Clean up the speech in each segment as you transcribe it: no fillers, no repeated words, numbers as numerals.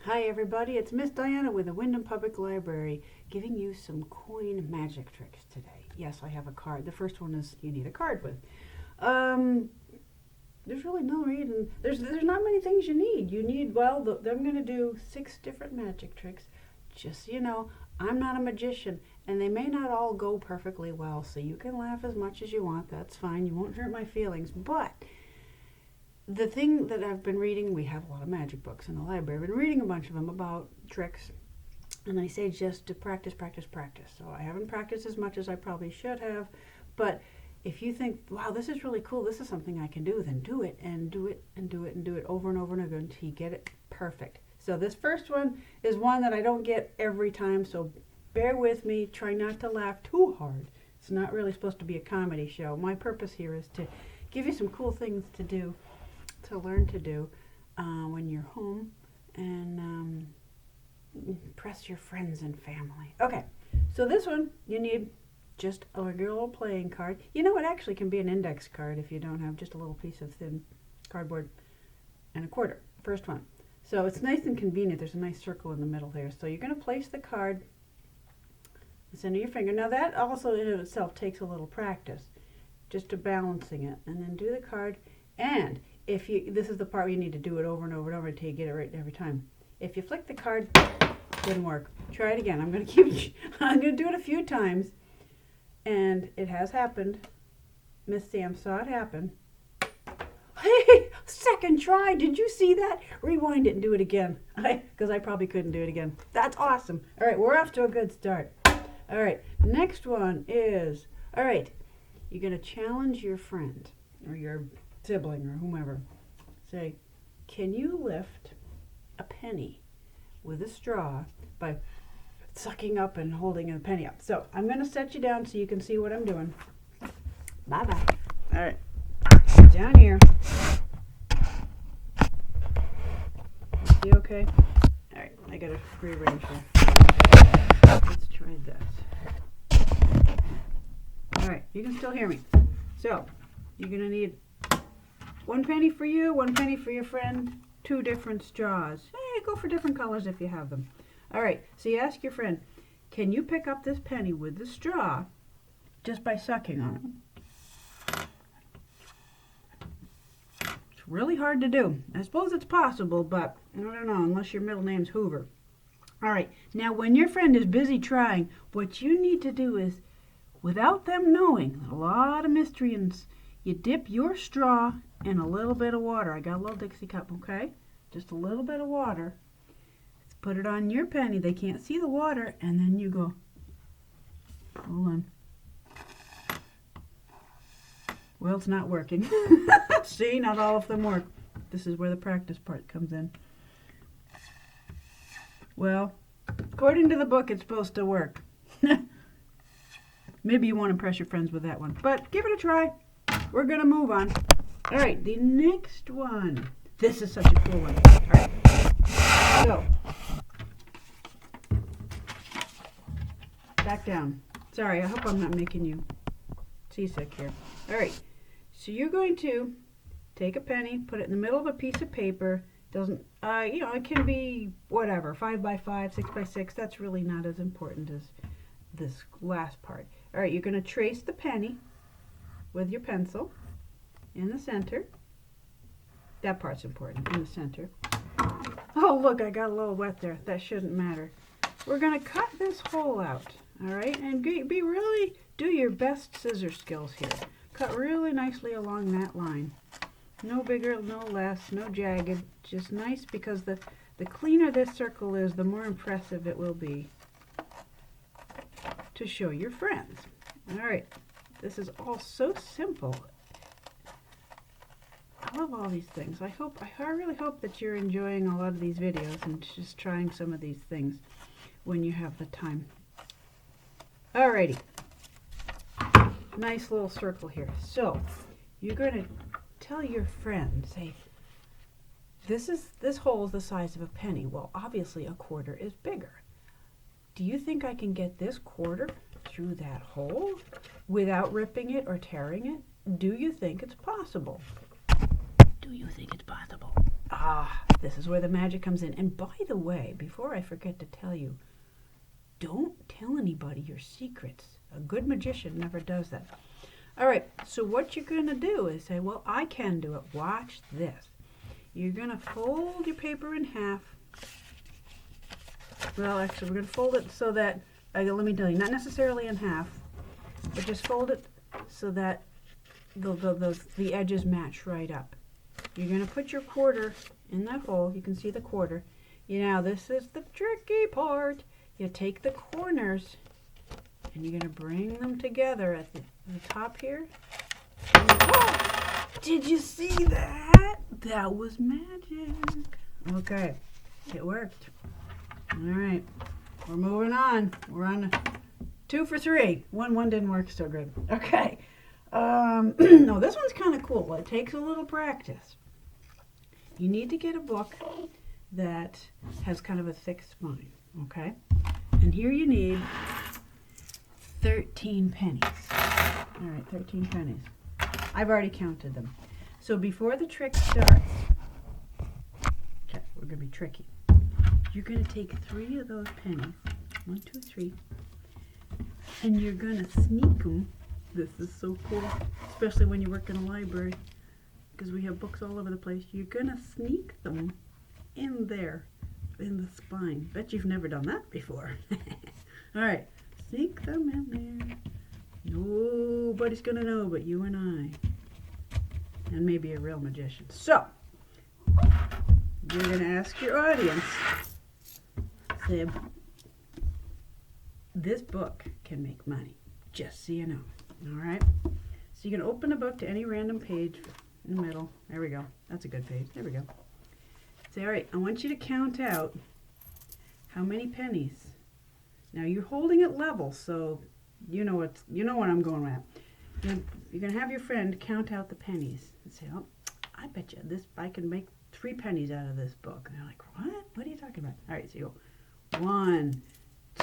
Hi everybody, it's Miss Diana with the Windham Public Library giving you some coin magic tricks today. Yes, I have a card. The first one is you need a card with. There's really no reason. There's not many things you need. You need, well, I'm going to do 6 different magic tricks. Just so you know, I'm not a magician and they may not all go perfectly well, so you can laugh as much as you want. That's fine. You won't hurt my feelings, but the thing that I've been reading, we have a lot of magic books in the library. I've been reading a bunch of them about tricks, and they say just to practice, practice, practice. So I haven't practiced as much as I probably should have, but if you think, wow, this is really cool, this is something I can do, then do it, and do it, and do it, and do it over and over and over until you get it perfect. So this first one is one that I don't get every time, so bear with me. Try not to laugh too hard. It's not really supposed to be a comedy show. My purpose here is to give you some cool things to do, to learn to do when you're home, and impress your friends and family. Okay, so this one you need just a regular little playing card. You know, it actually can be an index card if you don't have just a little piece of thin cardboard and a quarter. First one. So it's nice and convenient. There's a nice circle in the middle there. So you're going to place the card in the center of your finger. Now that also in itself takes a little practice, just to balancing it, and then do the card. And if you, this is the part where you need to do it over and over and over until you get it right every time. If you flick the card, didn't work. Try it again. I'm going to do it a few times, and it has happened. Miss Sam saw it happen. Hey, second try. Did you see that? Rewind it and do it again, because I probably couldn't do it again. That's awesome. All right, we're off to a good start. All right, next one is, all right, you're going to challenge your friend or your sibling or whomever. Say, can you lift a penny with a straw by sucking up and holding a penny up? So I'm going to set you down so you can see what I'm doing. Bye-bye. All right, down here. You okay? All right, I got to rearrange here. Let's try this. All right, you can still hear me. So you're going to need 1 penny for you, 1 penny for your friend, 2 different straws. Hey, go for different colors if you have them. All right, so you ask your friend, can you pick up this penny with the straw just by sucking on it? It's really hard to do. I suppose it's possible, but I don't know, unless your middle name's Hoover. All right, now when your friend is busy trying, what you need to do is, without them knowing, a lot of mystery, and you dip your straw in a little bit of water. I got a little Dixie cup, okay? Just a little bit of water. Let's put it on your penny. They can't see the water, and then you go, hold on. Well, it's not working. See, not all of them work. This is where the practice part comes in. Well, according to the book, it's supposed to work. Maybe you won't impress your friends with that one, but give it a try. We're going to move on. All right, the next one. This is such a cool one. All right, so back down. Sorry, I hope I'm not making you seasick here. All right, so you're going to take a penny, put it in the middle of a piece of paper. Doesn't, you know, it can be whatever, 5 by 5, 6 by 6. That's really not as important as this last part. All right, you're going to trace the penny with your pencil in the center. That part's important, in the center. Oh, look, I got a little wet there. That shouldn't matter. We're going to cut this hole out, all right? And be really, do your best scissor skills here. Cut really nicely along that line. No bigger, no less, no jagged. Just nice, because the cleaner this circle is, the more impressive it will be to show your friends. All right, this is all so simple. I love all these things. I really hope that you're enjoying a lot of these videos and just trying some of these things when you have the time. Alrighty, nice little circle here. So you're going to tell your friend, say, this hole is the size of a penny. Well, obviously a quarter is bigger. Do you think I can get this quarter through that hole without ripping it or tearing it? Do you think it's possible? Do you think it's possible? Ah, This is where the magic comes in. And by the way, before I forget to tell you, don't tell anybody your secrets. A good magician never does that. All right, so what you're going to do is say, well, I can do it. Watch this. You're going to fold your paper in half. Well, actually, we're going to fold it so that, let me tell you, not necessarily in half, but just fold it so that the edges match right up. You're going to put your quarter in that hole. You can see the quarter. Now, this is the tricky part. You take the corners and you're going to bring them together at the top here. Oh, did you see that? That was magic. Okay, it worked. All right, we're moving on. We're on 2 for 3. One didn't work so good. Okay. No, this one's kind of cool. Well, it takes a little practice. You need to get a book that has kind of a thick spine, okay? And here you need 13 pennies. All right, 13 pennies. I've already counted them. So before the trick starts, okay, we're going to be tricky. You're going to take 3 of those pennies, 1, 2, 3, and you're going to sneak them. This is so cool, especially when you work in a library, because we have books all over the place. You're going to sneak them in there, in the spine. Bet you've never done that before. All right, sneak them in there. Nobody's going to know but you and I, and maybe a real magician. So, you're going to ask your audience, say, this book can make money, just so you know. All right, so you can open the book to any random page in the middle. There we go. That's a good page. There we go. Say, all right, I want you to count out how many pennies. Now you're holding it level, so you know what I'm going with. You're gonna have your friend count out the pennies and say, oh, I bet you I can make 3 pennies out of this book. And they're like, what? What are you talking about? All right, so you go 1,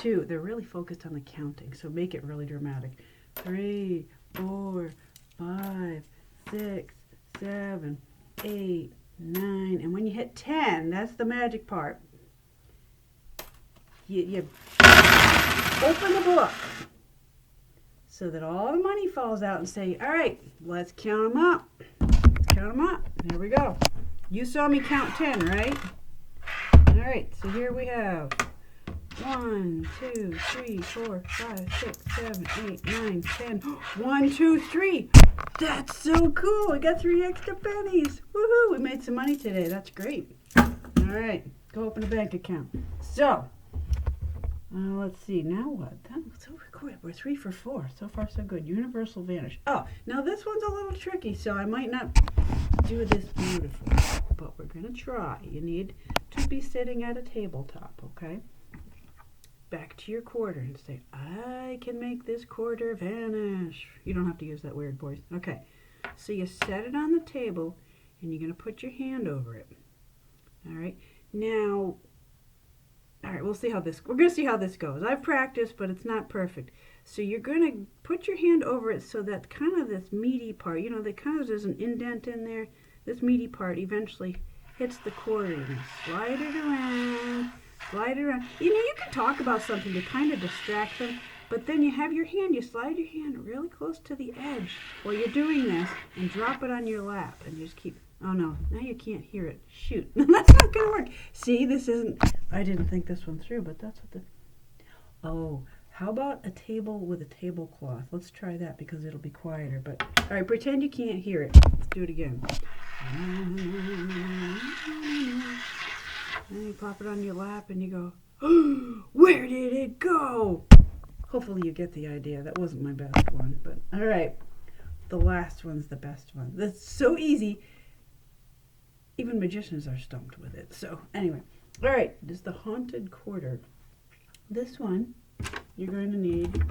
2. They're really focused on the counting, so make it really dramatic. 3, 4, 5, 6, 7, 8, 9, and when you hit 10, that's the magic part. You open the book so that all the money falls out and say, all right, let's count them up. Let's count them up. There we go. You saw me count 10, right? All right, so here we have 1, 2, 3, 4, 5, 6, 7, 8, 9, 10. 1, 2, 3. That's so cool. We got 3 extra pennies. Woohoo! We made some money today. That's great. All right, go open a bank account. So, let's see. Now what? So we're 3 for 4. So far, so good. Universal Vanish. Oh, now this one's a little tricky, so I might not do this beautifully, but we're going to try. You need to be sitting at a tabletop, okay? Back to your quarter and say, I can make this quarter vanish. You don't have to use that weird voice. Okay, so you set it on the table and you're going to put your hand over it. All right, now, all right, we're going to see how this goes. I've practiced, but it's not perfect. So you're going to put your hand over it so that kind of this meaty part, there's an indent in there. This meaty part eventually hits the quarter. You're going to slide it around. Slide it around. You can talk about something to kind of distract them, but then you slide your hand really close to the edge while you're doing this and drop it on your lap and just keep, oh no, now you can't hear it. Shoot, that's not going to work. See, I didn't think this one through, but that's what oh, how about a table with a tablecloth? Let's try that because it'll be quieter, but, all right, pretend you can't hear it. Let's do it again. And you pop it on your lap and you go, oh, where did it go? Hopefully you get the idea. That wasn't my best one, but all right. The last one's the best one. That's so easy. Even magicians are stumped with it. So anyway, all right, this is the Haunted Quarter. This one, you're going to need,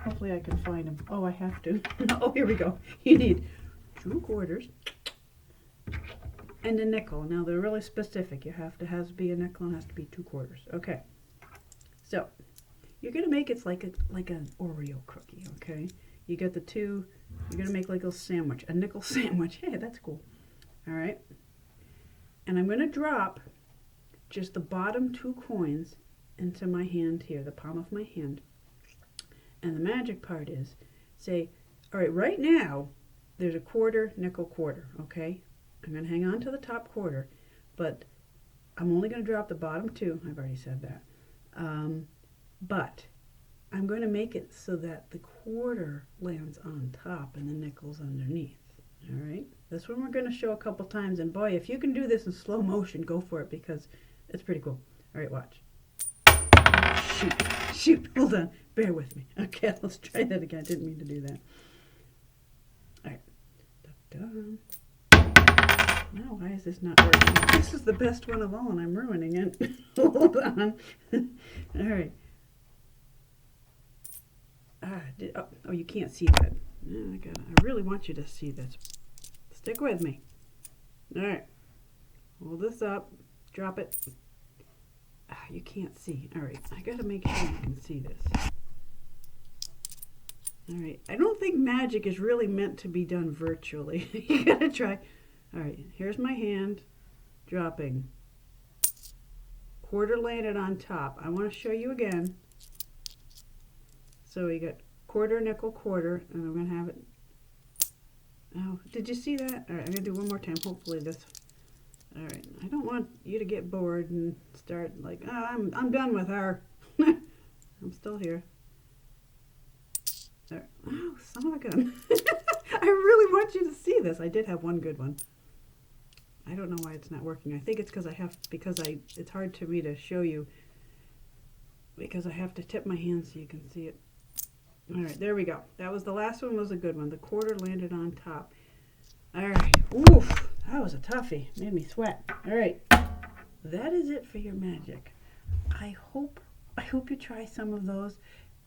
hopefully I can find them. Oh, I have to. Oh, here we go. You need 2 quarters. And a nickel. Now they're really specific. You has to be a nickel and has to be 2 quarters. Okay. So you're gonna make it like an Oreo cookie. Okay. You get the 2. You're gonna make like a sandwich, a nickel sandwich. Hey, that's cool. All right. And I'm gonna drop just the bottom 2 coins into my hand here, the palm of my hand. And the magic part is, say, all right, right now, there's a quarter, nickel, quarter, okay? I'm going to hang on to the top quarter, but I'm only going to drop the bottom 2. I've already said that. But I'm going to make it so that the quarter lands on top and the nickel's underneath. All right? This one we're going to show a couple times, and boy, if you can do this in slow motion, go for it, because it's pretty cool. All right, watch. Shoot, hold on. Bear with me. Okay, let's try that again. I didn't mean to do that. All right. Da-da. Now, why is this not working? This is the best one of all, and I'm ruining it. Hold on. All right. Oh, you can't see that. I really want you to see this. Stick with me. All right. Hold this up. Drop it. You can't see. All right. I got to make sure you can see this. All right. I don't think magic is really meant to be done virtually. You got to try. All right, here's my hand dropping. Quarter landed on top. I want to show you again. So we got quarter, nickel, quarter, and I'm going to have it. Oh, did you see that? All right, I'm going to do one more time. Hopefully this. All right, I don't want you to get bored and start like, oh, I'm done with her. I'm still here. There. Oh, son of a gun. I really want you to see this. I did have one good one. I don't know why it's not working. I think it's because it's hard to me to show you because I have to tip my hand so you can see it. All right, there we go. That was the last one, was a good one. The quarter landed on top. All right. Oof, that was a toughie. Made me sweat. All right. That is it for your magic. I hope you try some of those.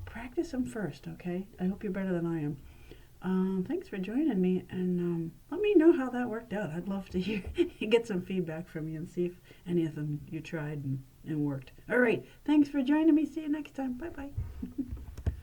Practice them first, okay? I hope you're better than I am. Thanks for joining me, and let me know how that worked out. I'd love to hear, get some feedback from you and see if any of them you tried and worked. All right, thanks for joining me. See you next time. Bye-bye.